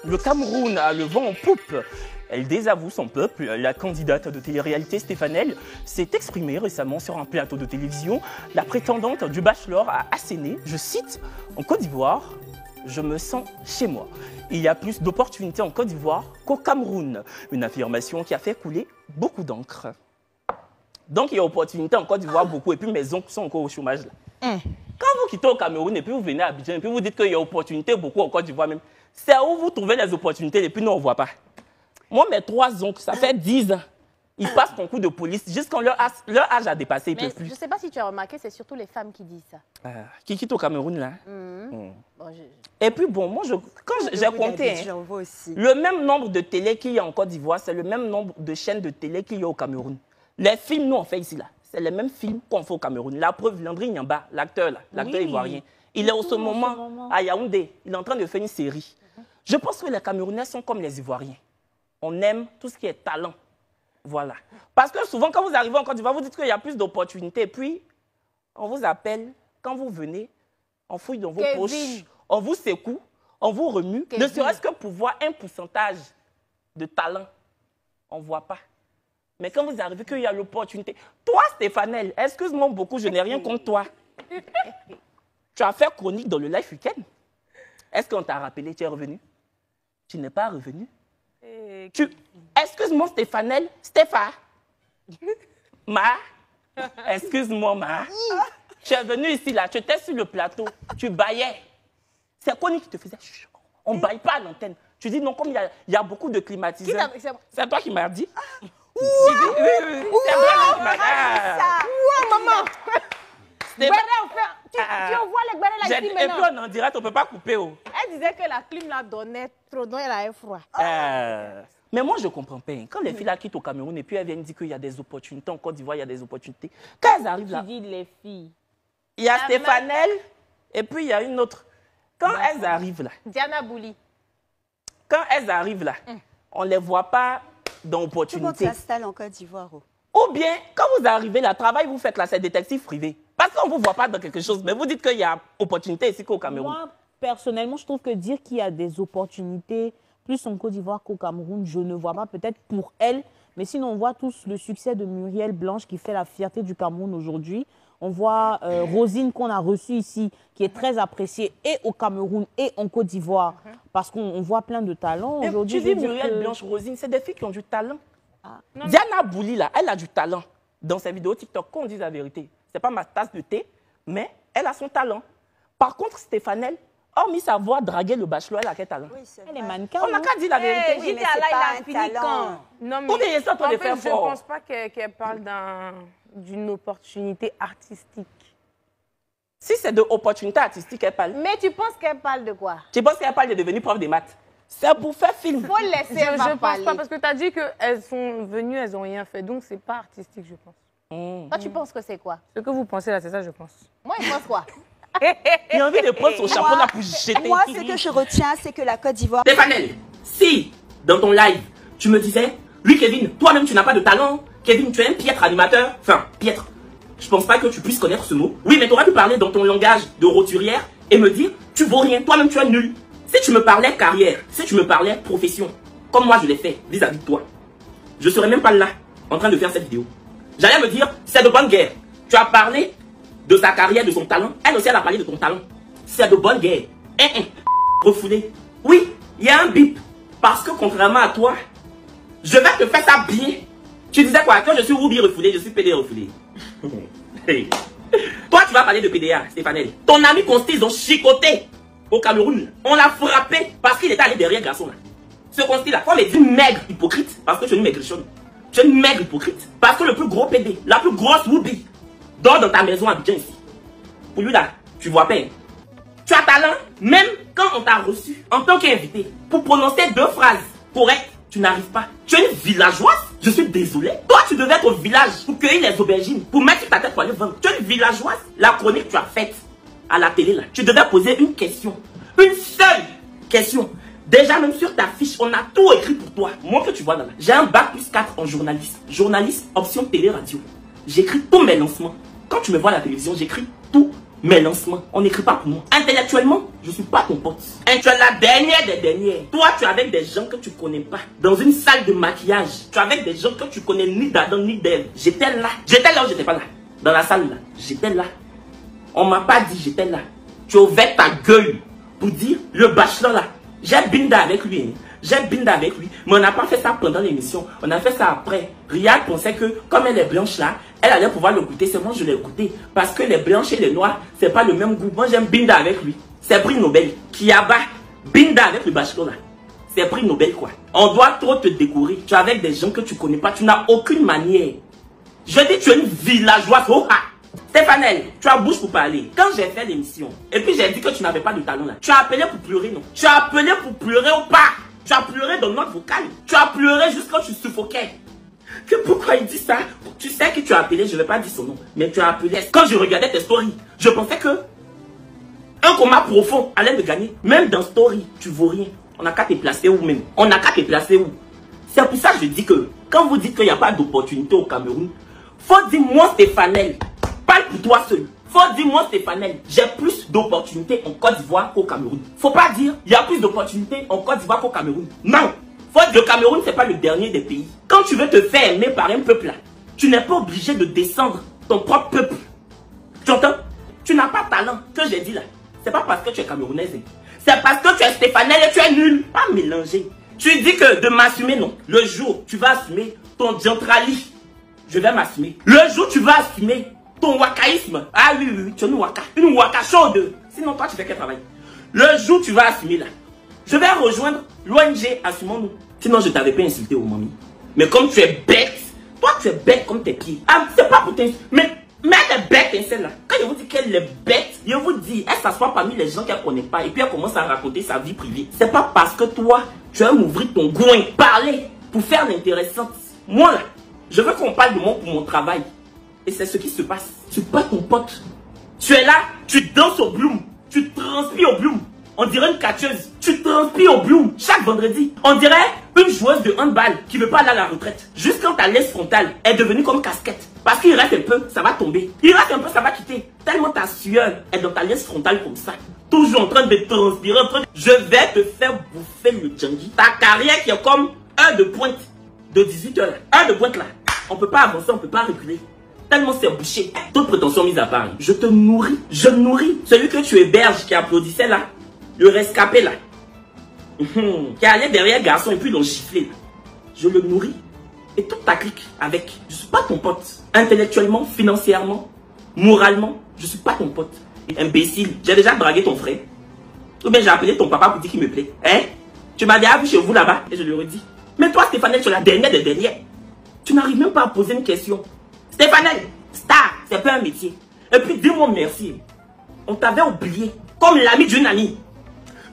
Le Cameroun a le vent en poupe. Elle désavoue son peuple. La candidate de télé-réalité Stéphane s'est exprimée récemment sur un plateau de télévision. La prétendante du Bachelor a asséné, je cite, « En Côte d'Ivoire, je me sens chez moi. Il y a plus d'opportunités en Côte d'Ivoire qu'au Cameroun. » Une affirmation qui a fait couler beaucoup d'encre. Donc, il y a opportunité en Côte d'Ivoire beaucoup. Et puis, mes oncles sont encore au chômage. Là. Quand vous quittez au Cameroun et puis vous venez à Abidjan et puis vous dites qu'il y a opportunité beaucoup en Côte d'Ivoire même, c'est où vous trouvez les opportunités et puis nous, on ne voit pas. Moi, mes 3 oncles, ça fait 10 ans. Ils passent concours de police jusqu'à leur âge a dépassé. Mais je ne sais pas si tu as remarqué, c'est surtout les femmes qui disent ça. Qui quitte au Cameroun, là. Bon, Et puis, bon, moi, quand j'ai compté, le même nombre de télé qu'il y a en Côte d'Ivoire, c'est le même nombre de chaînes de télé qu'il y a au Cameroun. Les films, nous, on fait ici, là. C'est les mêmes films qu'on fait au Cameroun. La preuve, Landry Nyamba, l'acteur, là, l'acteur ivoirien, il est au ce moment à Yaoundé. Il est en train de faire une série. Je pense que les Camerounais sont comme les Ivoiriens. On aime tout ce qui est talent. Voilà. Parce que souvent, quand vous arrivez en Côte d'Ivoire, vous dites qu'il y a plus d'opportunités. Puis, on vous appelle, quand vous venez, on fouille dans vos poches, on vous secoue, on vous remue. Ne serait-ce que pour voir un pourcentage de talent. On ne voit pas. Mais quand vous arrivez, qu'il y a l'opportunité. Toi, Stéphane, excuse-moi beaucoup, je n'ai rien contre toi. Tu as fait chronique dans le Life Weekend. Est-ce qu'on t'a rappelé, tu es revenu? Tu n'es pas revenu? Excuse-moi, Stéphane, excuse-moi, Ma. Tu es venu ici, là, tu étais sur le plateau, tu baillais. C'est Connie qui te faisait. On ne baille pas à l'antenne. Tu dis non, comme il y a beaucoup de climatiseurs. C'est toi qui m'as dit. Oui, c'est moi qui m'as dit. Maman. Tu envoies les béret là ici maintenant. Et puis on en direct, on ne peut pas couper. Elle disait que la clim la donnait trop, donc elle avait froid. Mais moi, je ne comprends pas. Quand les filles là quittent au Cameroun et puis elles viennent dire qu'il y a des opportunités, en Côte d'Ivoire, il y a des opportunités. Quand elles arrivent là... Tu dis les filles. Il y a Stéphanel et puis il y a une autre. Quand elles arrivent là... Diana Bouli. Quand elles arrivent là, on ne les voit pas dans l'opportunité. Tout le monde s'installe en Côte d'Ivoire. Ou bien, quand vous arrivez là, travail, vous faites là, c'est détective privé. Parce qu'on ne vous voit pas dans quelque chose, mais vous dites qu'il y a opportunité ici qu'au Cameroun. Moi, personnellement, je trouve que dire qu'il y a des opportunités plus en Côte d'Ivoire qu'au Cameroun, je ne vois pas, peut-être pour elle. Mais sinon, on voit tous le succès de Muriel Blanche qui fait la fierté du Cameroun aujourd'hui. On voit Rosine qu'on a reçue ici, qui est très appréciée et au Cameroun et en Côte d'Ivoire. Parce qu'on voit plein de talents. Tu dis Muriel Blanche, Rosine, c'est des filles qui ont du talent. Diana Bouli, là, elle a du talent. Dans ses vidéos TikTok, qu'on dise la vérité. Ce n'est pas ma tasse de thé, mais elle a son talent. Par contre, Stéphanel, hormis sa voix draguer le bachelor, elle a quel talent? Elle est mannequin. On n'a qu'à dire la vérité. Oui, mais c'est pas un talent. Non, mais bien ça, en fait, je ne pense pas qu'elle parle d'une opportunité artistique. Si c'est de opportunité artistique, elle parle. Mais tu penses qu'elle parle de quoi? Tu penses qu'elle parle de devenir prof de maths? C'est pour faire film. Faut laisser Je ne pense pas, parce que tu as dit qu'elles sont venues, elles n'ont rien fait. Donc, ce n'est pas artistique, je pense. Toi, tu penses que c'est quoi? Ce que vous pensez là, c'est ça, je pense. Moi, je pense quoi? Il a envie de prendre son chapeau là pour jeter. Moi, ce que je retiens, c'est que la Côte d'Ivoire... Stéphanel, si, dans ton live, tu me disais, lui, Kevin, toi-même, tu n'as pas de talent. Kevin, tu es un piètre animateur. Enfin, piètre. Je pense pas que tu puisses connaître ce mot. Oui, mais tu aurais pu parler dans ton langage de roturière et me dire, tu vaux rien, toi-même, tu es nul. Si tu me parlais carrière, si tu me parlais profession, comme moi je l'ai fait vis-à-vis de toi, je serais même pas là, en train de faire cette vidéo. J'allais me dire, c'est de bonne guerre. Tu as parlé de sa carrière, de son talent. Elle aussi, elle a parlé de ton talent. C'est de bonne guerre. Refoulé. Oui, il y a un bip. Parce que contrairement à toi, je vais te faire ça bien. Tu disais quoi? Quand je suis Ruby refoulé, je suis PD refoulé. Toi, tu vas parler de PDA, Stéphanel. Ton ami Consti, ils ont chicoté au Cameroun. On l'a frappé parce qu'il était allé derrière garçon là. Ce Consti là, comme il dit maigre hypocrite, parce que tu es une maigrichonne. Tu es une maigre hypocrite. Parce que le plus gros PD, la plus grosse Ruby, dort dans ta maison à Abidjan ici. Pour lui là, tu vois pas. Tu as talent, même quand on t'a reçu en tant qu'invité, pour prononcer 2 phrases correctes, tu n'arrives pas. Tu es une villageoise. Je suis désolé. Toi, tu devais être au village pour cueillir les aubergines, pour mettre sur ta tête pour aller vendre. Tu es une villageoise. La chronique que tu as faite à la télé là, tu devais poser une question. Une seule question. Déjà, même sur ta fiche, on a tout écrit pour toi. Moi que tu vois là, j'ai un bac plus 4 en journalisme. Journaliste, option télé-radio. J'écris tous mes lancements. Quand tu me vois à la télévision, j'écris tous mes lancements. On n'écrit pas pour moi. Intellectuellement, je suis pas ton pote. Tu es la dernière des dernières. Toi, tu es avec des gens que tu connais pas. Dans une salle de maquillage. Tu es avec des gens que tu connais ni d'Adam ni d'Ève. J'étais là. J'étais là ou j'étais pas là? Dans la salle là. J'étais là. On m'a pas dit j'étais là. Tu as ouvert ta gueule pour dire le bachelor là. J'ai binda avec lui. Hein. J'ai binda avec lui. Mais on n'a pas fait ça pendant l'émission. On a fait ça après. Riyad pensait que comme elle est blanche là, elle allait pouvoir le goûter. C'est moi je l'ai goûté. Parce que les blanches et les noirs, c'est pas le même goût. Moi j'aime binda avec lui. C'est prix Nobel. Kiaba, binda avec le bachelor là. C'est prix Nobel quoi. On doit trop te décorer. Tu es avec des gens que tu connais pas. Tu n'as aucune manière. Je dis tu es une villageoise. Oh, ah. Stéphane, tu as bouche pour parler. Quand j'ai fait l'émission, et puis j'ai dit que tu n'avais pas de talent là, tu as appelé pour pleurer, non? Tu as appelé pour pleurer ou pas? Tu as pleuré dans notre vocal. Tu as pleuré jusqu'à tu suffoquais. Que pourquoi il dit ça? Tu sais que tu as appelé, je ne vais pas dire son nom, mais tu as appelé. Quand je regardais tes stories, je pensais que un combat profond allait me gagner. Même dans story, tu vaux rien. On n'a qu'à te placer où même? On n'a qu'à te placer où? C'est pour ça que je dis que quand vous dites qu'il n'y a pas d'opportunité au Cameroun, faut dire moi Stéphane, parle pour toi seul. Faut dire moi Stéphane, j'ai plus d'opportunités en Côte d'Ivoire qu'au Cameroun. Faut pas dire il y a plus d'opportunités en Côte d'Ivoire qu'au Cameroun. Non. Faut dire le Cameroun c'est pas le dernier des pays. Quand tu veux te faire aimer par un peuple là, tu n'es pas obligé de descendre ton propre peuple. Tu entends? Tu n'as pas de talent que j'ai dit là. C'est pas parce que tu es camerounaise. C'est parce que tu es Stéphane et tu es nul. Pas mélanger. Tu dis que de m'assumer non. Le jour tu vas assumer ton gentrali, je vais m'assumer. Le jour tu vas assumer ton wakaïsme. Ah oui, oui, tu es une waka chaude. Sinon, toi, tu fais quel travail? Le jour où tu vas assumer là, je vais rejoindre l'ONG Assumons-nous. Sinon, je t'avais pas insulté au mamie. Mais comme tu es bête, toi, tu es bête comme tes pieds. Ah, c'est pas pour t'insulter. Mais elle est bête, celle là. Quand je vous dis qu'elle est bête, je vous dis, elle s'assoit parmi les gens qu'elle ne connaît pas. Et puis, elle commence à raconter sa vie privée. C'est pas parce que toi, tu vas m'ouvrir ton groin, parler pour faire l'intéressante. Moi là, je veux qu'on parle de moi pour mon travail. Et c'est ce qui se passe. Tu pas ton pote. Tu es là, tu danses au bloom. Tu transpires au bloom. On dirait une catcheuse. Tu transpires au bloom chaque vendredi. On dirait une joueuse de handball qui veut pas aller à la retraite. Juste quand ta laisse frontale est devenue comme casquette. Parce qu'il reste un peu, ça va tomber. Il reste un peu, ça va quitter. Tellement ta sueur est dans ta laisse frontale comme ça. Toujours en train de transpirer. Je vais te faire bouffer le djangui. Ta carrière qui est comme heure de pointe de 18h. Heure de pointe là. On peut pas avancer, on peut pas reculer. Tellement c'est bouché. Toute prétention mise à part. Je te nourris. Je nourris. Celui que tu héberges qui applaudissait là. Le rescapé là. Qui allait derrière garçon et puis l'ont giflé là. Je le nourris. Et toute ta clique avec. Je suis pas ton pote. Intellectuellement, financièrement, moralement, je suis pas ton pote. Imbécile. J'ai déjà dragué ton frère. Ou bien j'ai appelé ton papa pour dire qu'il me plaît. Hein? Tu m'as déjà vu chez vous là-bas. Et je lui ai dit. Mais toi Stéphane, tu es la dernière des dernières. Tu n'arrives même pas à poser une question. Stéphane, star, c'est pas un métier. Et puis dis-moi merci. On t'avait oublié comme l'ami d'une amie.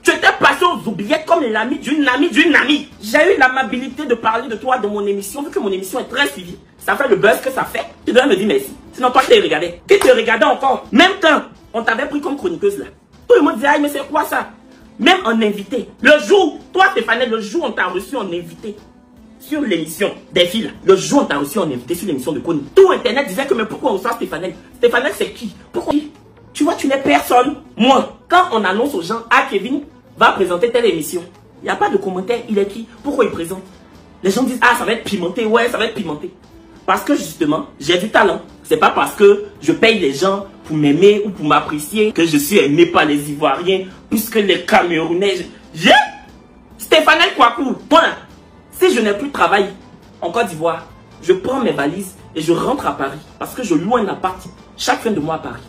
Tu étais passé aux oubliettes comme l'ami d'une amie d'une amie. J'ai eu l'amabilité de parler de toi dans mon émission, vu que mon émission est très suivie. Ça fait le buzz que ça fait. Tu dois me dire merci. Sinon toi, tu te regardais. Qui te regardait encore? Même quand on t'avait pris comme chroniqueuse là. Tout le monde disait, ah, mais c'est quoi ça? Même en invité. Le jour, toi Stéphane, le jour où on t'a reçu en invité. Sur l'émission des filles, le jour où on t'a reçu en invité sur l'émission de Kony, tout internet disait que mais pourquoi on reçoit Stéphane? Stéphane c'est qui? Pourquoi? Tu vois, tu n'es personne. Moi, quand on annonce aux gens, ah Kevin va présenter telle émission, il n'y a pas de commentaire, il est qui? Pourquoi il présente? Les gens disent, ah ça va être pimenté, ouais ça va être pimenté. Parce que justement, j'ai du talent. C'est pas parce que je paye les gens pour m'aimer ou pour m'apprécier que je suis aimé par les Ivoiriens, plus que les Camerounais. J'ai Stéphane Kouakou, point. Si je n'ai plus de travail en Côte d'Ivoire, je prends mes valises et je rentre à Paris. Parce que je loue un appart chaque fin de mois à Paris.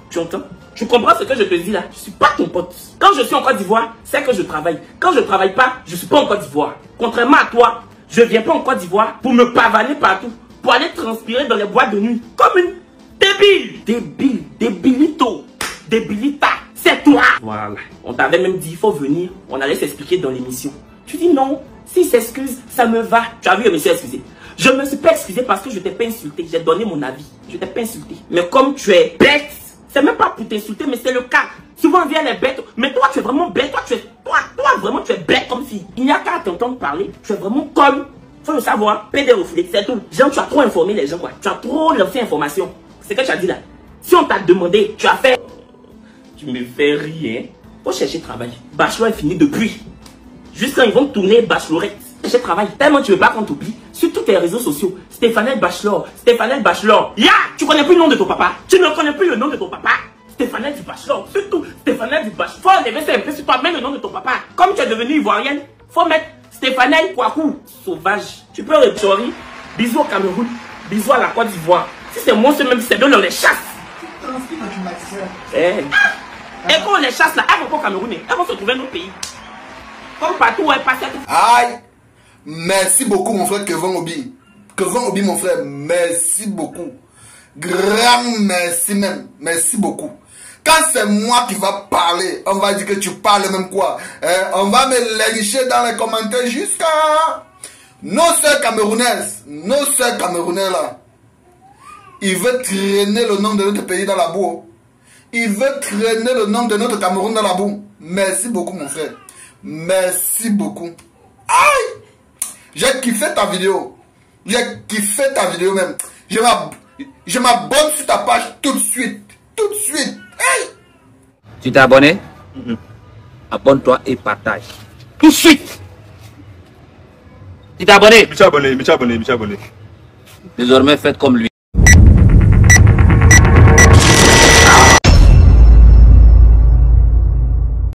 Tu entends? Tu comprends ce que je te dis là? Je ne suis pas ton pote. Quand je suis en Côte d'Ivoire, c'est que je travaille. Quand je ne travaille pas, je ne suis pas en Côte d'Ivoire. Contrairement à toi, je ne viens pas en Côte d'Ivoire pour me pavaner partout. Pour aller transpirer dans les boîtes de nuit. Comme une débile. Débile. Débilito. Débilita. C'est toi. Voilà. On t'avait même dit, il faut venir. On allait s'expliquer dans l'émission. Tu dis non. S'il s'excuse, ça me va. Tu as vu, je me suis excusé. Je ne me suis pas excusé parce que je ne t'ai pas insulté. J'ai donné mon avis. Je ne t'ai pas insulté. Mais comme tu es bête, c'est même pas pour t'insulter, mais c'est le cas. Souvent, on vient les bêtes. Mais toi, tu es vraiment bête. Toi, vraiment, tu es bête comme fille. Il n'y a qu'à t'entendre parler. Tu es vraiment comme, faut le savoir, pédérophile, c'est tout. Genre, tu as trop informé les gens, quoi. Tu as trop lancé information. C'est ce que tu as dit là. Si on t'a demandé, tu as fait Tu me fais rire. Faut chercher travail. Bachelor est fini depuis. Juste quand ils vont tourner bachelorette. Chercher travail. Tellement tu veux pas qu'on t'oublie. Sur tous tes réseaux sociaux. Stéphanel Bachelor. Stéphanel Bachelor. Ya! Tu connais plus le nom de ton papa. Tu ne connais plus le nom de ton papa. Stéphanel du Bachelor. Surtout Stéphanel du Bachelor. Faut enlever ça un peu sur toi. Mets le nom de ton papa. Comme tu es devenu ivoirienne, faut mettre Stéphanel Kouakou. Sauvage. Tu peux retourner. Bisous au Cameroun. Bisous à la Côte d'Ivoire. Si c'est moi, c'est même si c'est bien, on les chasse. Et quand on les chasse là, elles vont pas au Cameroun. Elles vont se trouver dans nos pays. Comme partout où elles passent. Aïe! Merci beaucoup mon frère Kevin Obi. Kevin Obi mon frère, merci beaucoup. Grand merci même. Merci beaucoup. Quand c'est moi qui va parler, on va dire que tu parles même quoi. On va me lécher dans les commentaires jusqu'à... Nos sœurs camerounaises, nos sœurs camerounaises là, ils veulent traîner le nom de notre pays dans la boue. Ils veulent traîner le nom de notre Cameroun dans la boue. Merci beaucoup mon frère. Merci beaucoup. Aïe! J'ai kiffé ta vidéo. J'ai kiffé ta vidéo même. Je m'abonne sur ta page tout de suite. Tout de suite. Hey! Tu t'es abonné? Abonne-toi et partage. Tout de suite! Tu t'es abonné? Je suis abonné. Désormais, faites comme lui.